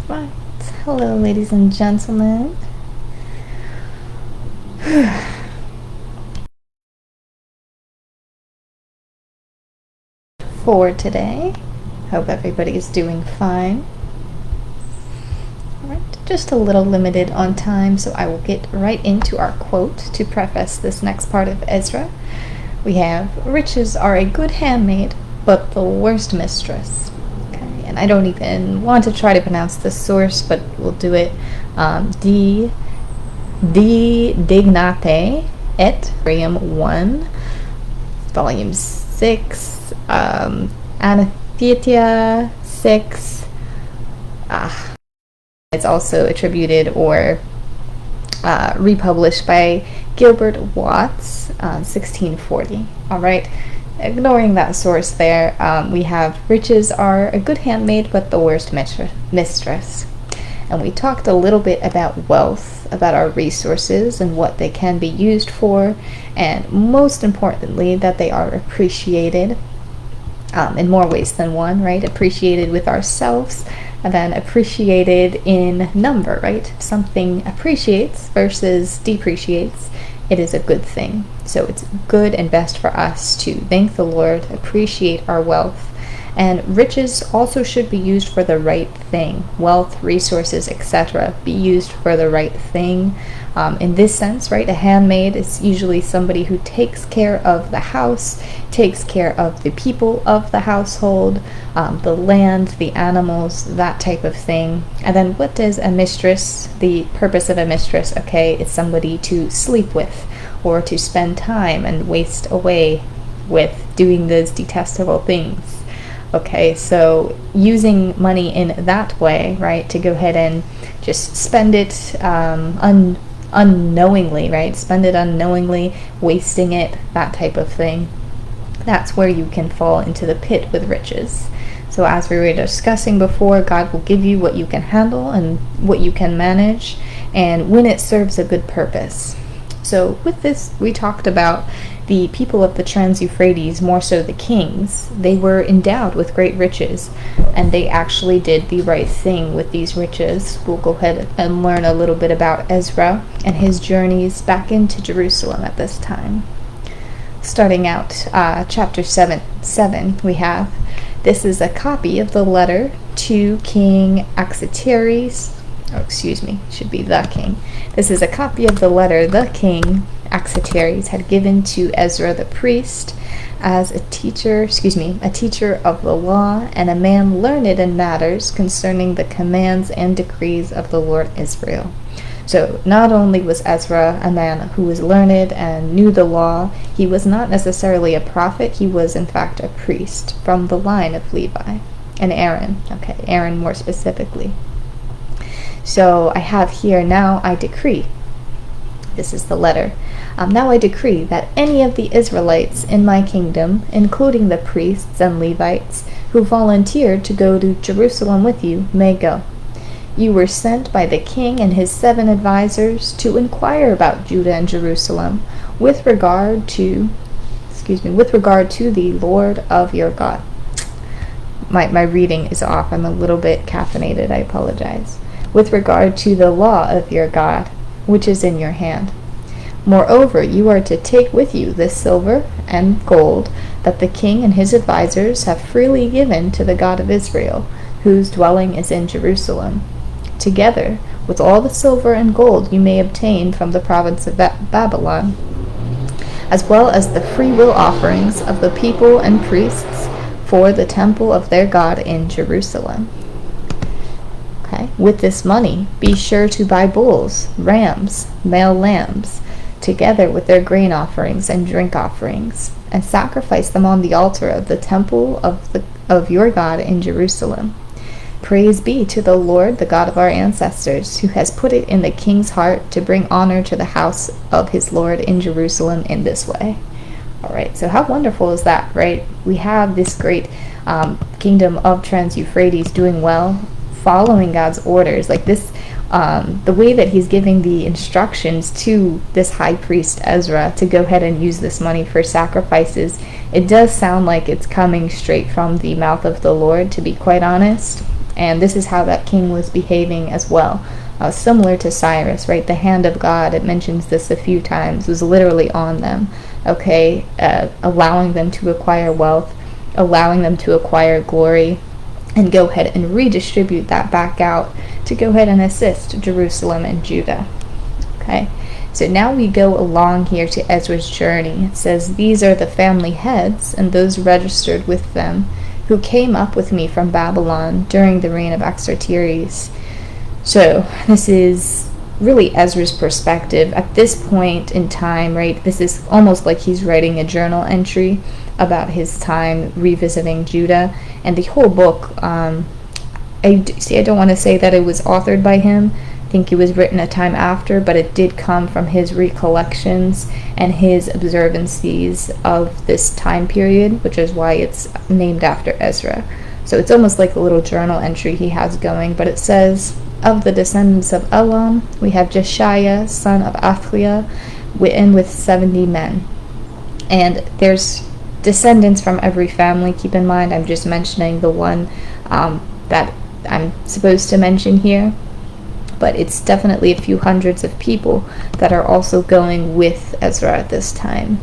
Right. Hello, ladies and gentlemen. For today, hope everybody is doing fine. Alright, just a little limited on time, so I will get right into our quote to preface this next part of Ezra. We have, "Riches are a good handmaid, but the worst mistress." Okay, and I don't even want to try to pronounce this source, but we'll do it. Dignitate et Volume 1, Volume 6, Antitheta 6. It's also attributed or republished by Gilbert Watts, 1640. Alright, ignoring that source there, we have, "Riches are a good handmaid, but the worst mistress." And we talked a little bit about wealth, about our resources and what they can be used for, and most importantly, that they are appreciated in more ways than one, right? Appreciated with ourselves, and then appreciated in number, right? If something appreciates versus depreciates, it is a good thing. So it's good and best for us to thank the Lord, appreciate our wealth. And riches also should be used for the right thing. Wealth, resources, etc. be used for the right thing. In this sense, right, a handmaid is usually somebody who takes care of the house, takes care of the people of the household, the land, the animals, that type of thing. And then what does a mistress, the purpose of a mistress, okay, it's somebody to sleep with or to spend time and waste away with doing those detestable things. Okay, so using money in that way, right, to go ahead and just spend it unknowingly, right, spend it unknowingly, wasting it, that type of thing, that's where you can fall into the pit with riches. So as we were discussing before, God will give you what you can handle and what you can manage, and when it serves a good purpose. So with this, we talked about the people of the Trans-Euphrates, more so the kings. They were endowed with great riches, and they actually did the right thing with these riches. We'll go ahead and learn a little bit about Ezra and his journeys back into Jerusalem at this time. Starting out chapter 7, we have, "This is a copy of the letter to King Artaxerxes." Oh, excuse me, should be the king. "This is a copy of the letter the king Artaxerxes had given to Ezra the priest, as a teacher of the law, and a man learned in matters concerning the commands and decrees of the Lord Israel." So not only was Ezra a man who was learned and knew the law, he was not necessarily a prophet, he was in fact a priest from the line of Levi and Aaron. Okay, Aaron more specifically. So I have here, "Now I decree," this is the letter, "Now I decree that any of the Israelites in my kingdom, including the priests and Levites, who volunteered to go to Jerusalem with you, may go. You were sent by the king and his 7 advisors to inquire about Judah and Jerusalem with regard to the Lord of your God." My reading is off. I'm a little bit caffeinated. I apologize. "With regard to the law of your God, which is in your hand. Moreover, you are to take with you the silver and gold that the king and his advisors have freely given to the God of Israel, whose dwelling is in Jerusalem, together with all the silver and gold you may obtain from the province of Babylon, as well as the free will offerings of the people and priests for the temple of their God in Jerusalem. Okay. With this money, be sure to buy bulls, rams, male lambs, together with their grain offerings and drink offerings, and sacrifice them on the altar of the temple of your God in Jerusalem. Praise be to the Lord, the God of our ancestors, who has put it in the king's heart to bring honor to the house of his Lord in Jerusalem in this way." All right, so how wonderful is that, right? We have this great kingdom of Trans-Euphrates doing well, following God's orders, like this, the way that he's giving the instructions to this high priest Ezra to go ahead and use this money for sacrifices, it does sound like it's coming straight from the mouth of the Lord, to be quite honest. And this is how that king was behaving as well. Similar to Cyrus, right? The hand of God, it mentions this a few times, was literally on them, okay? Allowing them to acquire wealth, allowing them to acquire glory, and go ahead and redistribute that back out to go ahead and assist Jerusalem and Judah. Okay, so now we go along here to Ezra's journey. It says, "These are the family heads and those registered with them who came up with me from Babylon during the reign of Artaxerxes." So this is really Ezra's perspective at this point in time, right? This is almost like he's writing a journal entry about his time revisiting Judah. And the whole book, I don't want to say that it was authored by him. I think it was written a time after, but it did come from his recollections and his observancies of this time period, which is why it's named after Ezra. So it's almost like a little journal entry he has going. But it says, "Of the descendants of Elam, we have Jeshaiah, son of Athaliah, and with 70 men." And there's descendants from every family. Keep in mind, I'm just mentioning the one that I'm supposed to mention here, but it's definitely a few hundreds of people that are also going with Ezra at this time.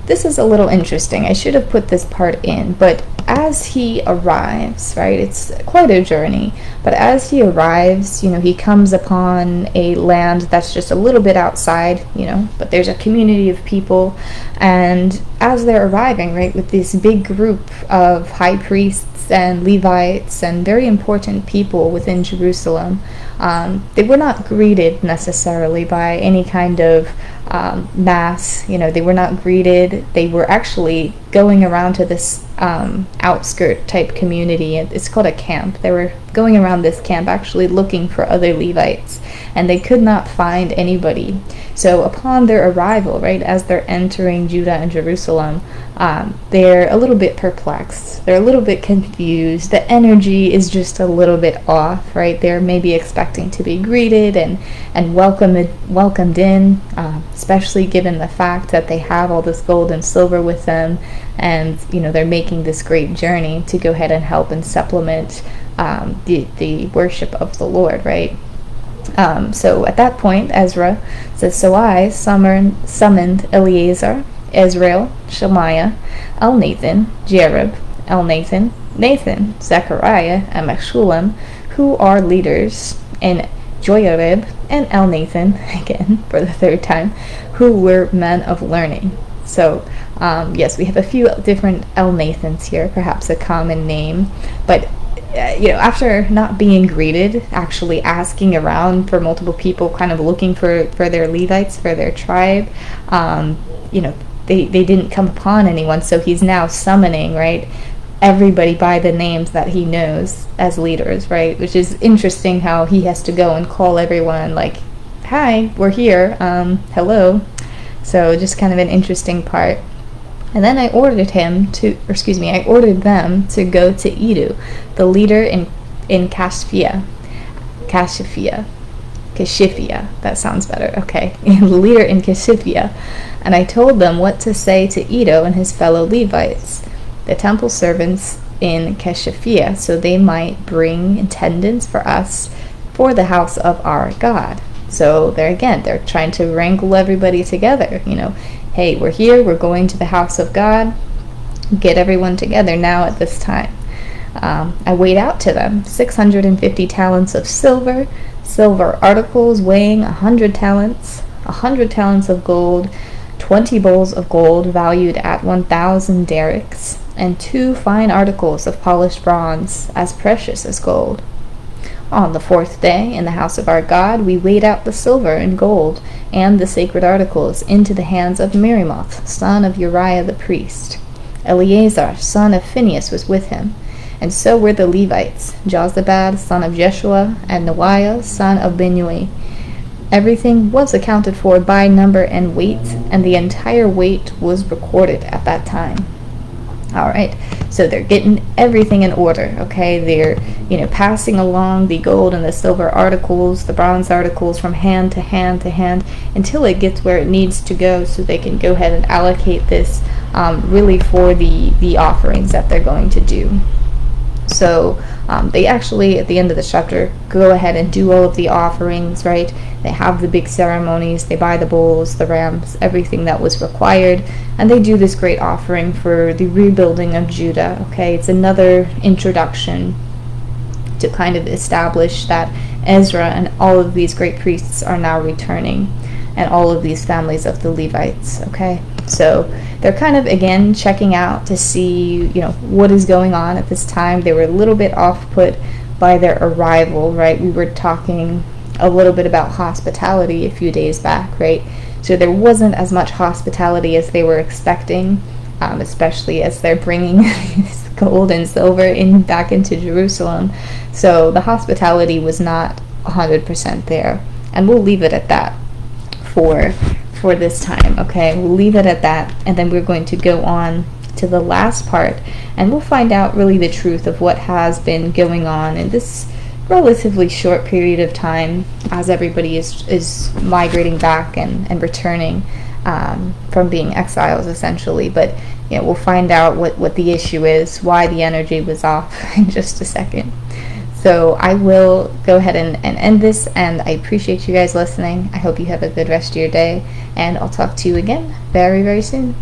This is a little interesting. I should have put this part in, but as he arrives, right, it's quite a journey, but as he arrives, he comes upon a land that's just a little bit outside, but there's a community of people, and as they're arriving, right, with this big group of high priests and Levites and very important people within Jerusalem, they were not greeted necessarily by any kind of mass. They were not greeted. They were actually going around to this outskirt type community. It's called a camp. They were going around this camp actually looking for other Levites, and they could not find anybody. So upon their arrival, right, as they're entering Judah and Jerusalem, they're a little bit perplexed. They're a little bit confused. The energy is just a little bit off, right? They're maybe expecting to be greeted and welcomed in, especially given the fact that they have all this gold and silver with them, and they're making this great journey to go ahead and help and supplement the worship of the Lord, right? So at that point, Ezra says, "So I summoned Eleazar, Israel, Shemaiah, Elnathan, Jarib, Elnathan, Nathan, Zechariah, and Meshullam, who are leaders, and Joiarib and Elnathan," again for the third time, "who were men of learning." So yes, we have a few different Elnathans here, perhaps a common name, but after not being greeted, actually asking around for multiple people, kind of looking for their Levites, for their tribe, they didn't come upon anyone, so he's now summoning, right, everybody by the names that he knows as leaders, right, which is interesting how he has to go and call everyone like, "Hi, we're here, hello." So just kind of an interesting part. And then I ordered them to go to Iddo, the leader in Kasiphia, that sounds better, okay, the leader in Kasiphia, and I told them what to say to Iddo and his fellow Levites, the temple servants in Kasiphia, so they might bring attendants for us for the house of our God. So they're trying to wrangle everybody together, hey, we're here, we're going to the house of God, get everyone together now at this time. I weighed out to them 650 talents of silver articles weighing 100 talents, 100 talents of gold, 20 bowls of gold valued at 1,000 darics, and 2 fine articles of polished bronze as precious as gold. On the 4th day, in the house of our God, we weighed out the silver and gold and the sacred articles into the hands of Meremonth, son of Uriah the priest. Eleazar, son of Phinehas, was with him, and so were the Levites, Jozabad, son of Jeshua, and Noiah, son of Binnui. Everything was accounted for by number and weight, and the entire weight was recorded at that time. Alright, so they're getting everything in order, okay? They're, passing along the gold and the silver articles, the bronze articles from hand to hand to hand until it gets where it needs to go, so they can go ahead and allocate this really for the offerings that they're going to do. So They actually, at the end of the chapter, go ahead and do all of the offerings, right? They have the big ceremonies, they buy the bulls, the rams, everything that was required, and they do this great offering for the rebuilding of Judah, okay? It's another introduction to kind of establish that Ezra and all of these great priests are now returning, and all of these families of the Levites, okay? So they're kind of, again, checking out to see, what is going on at this time. They were a little bit off-put by their arrival, right? We were talking a little bit about hospitality a few days back, right? So there wasn't as much hospitality as they were expecting, especially as they're bringing gold and silver back into Jerusalem. So the hospitality was not 100% there, and we'll leave it at that for this time, okay? We'll leave it at that, and then we're going to go on to the last part, and we'll find out really the truth of what has been going on in this relatively short period of time as everybody is migrating back and returning from being exiles, essentially. But we'll find out what the issue is, why the energy was off in just a second. So I will go ahead and end this, and I appreciate you guys listening. I hope you have a good rest of your day, and I'll talk to you again very, very soon.